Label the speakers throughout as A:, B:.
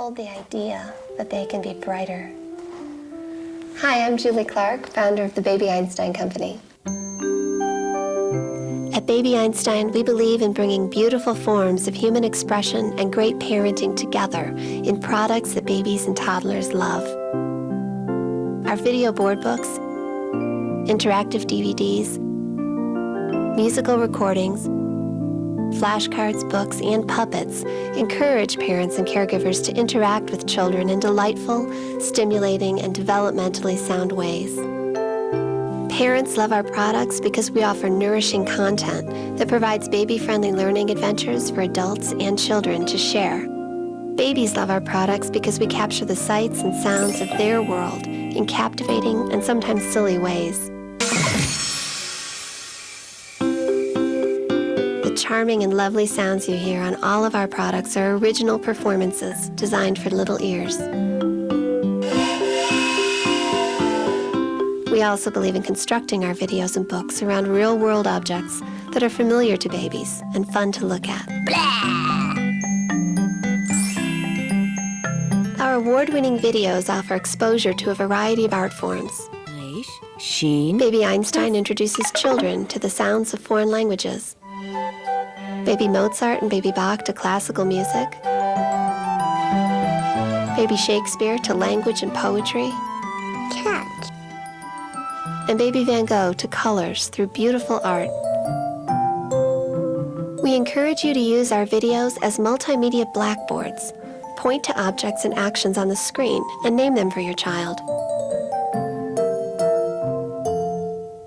A: hold the idea that they can be brighter. Hi, I'm Julie Clark, founder of the Baby Einstein Company. At Baby Einstein, we believe in bringing beautiful forms of human expression and great parenting together in products that babies and toddlers love. Our video board books, interactive DVDs, musical recordings, flashcards, books, and puppets encourage parents and caregivers to interact with children in delightful, stimulating, and developmentally sound ways. Parents love our products because we offer nourishing content that provides baby-friendly learning adventures for adults and children to share. Babies love our products because we capture the sights and sounds of their world in captivating and sometimes silly ways. The charming and lovely sounds you hear on all of our products are original performances designed for little ears. We also believe in constructing our videos and books around real-world objects that are familiar to babies and fun to look at. Our award-winning videos offer exposure to a variety of art forms. Baby Einstein introduces children to the sounds of foreign languages. Baby Mozart and Baby Bach to classical music. Baby Shakespeare to language and poetry.
B: Cat.
A: And Baby Van Gogh to colors through beautiful art. We encourage you to use our videos as multimedia blackboards. Point to objects and actions on the screen and name them for your child.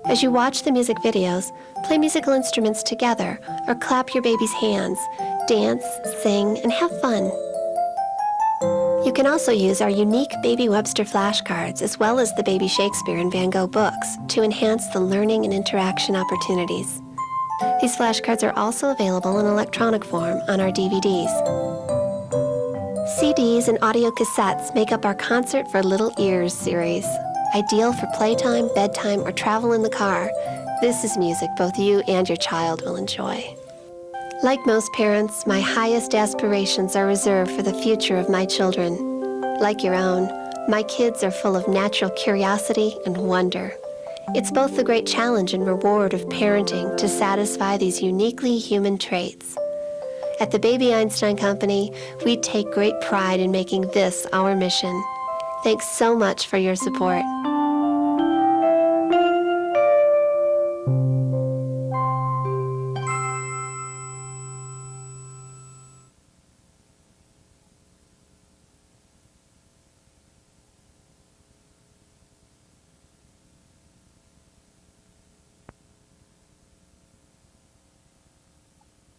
A: As you watch the music videos, play musical instruments together or clap your baby's hands, dance, sing, and have fun. You can also use our unique Baby Webster flashcards as well as the Baby Shakespeare and Van Gogh books to enhance the learning and interaction opportunities. These flashcards are also available in electronic form on our DVDs. CDs and audio cassettes make up our Concert for Little Ears series. Ideal for playtime, bedtime, or travel in the car, this is music both you and your child will enjoy. Like most parents, my highest aspirations are reserved for the future of my children. Like your own, my kids are full of natural curiosity and wonder. It's both the great challenge and reward of parenting to satisfy these uniquely human traits. At the Baby Einstein Company, we take great pride in making this our mission. Thanks so much for your support.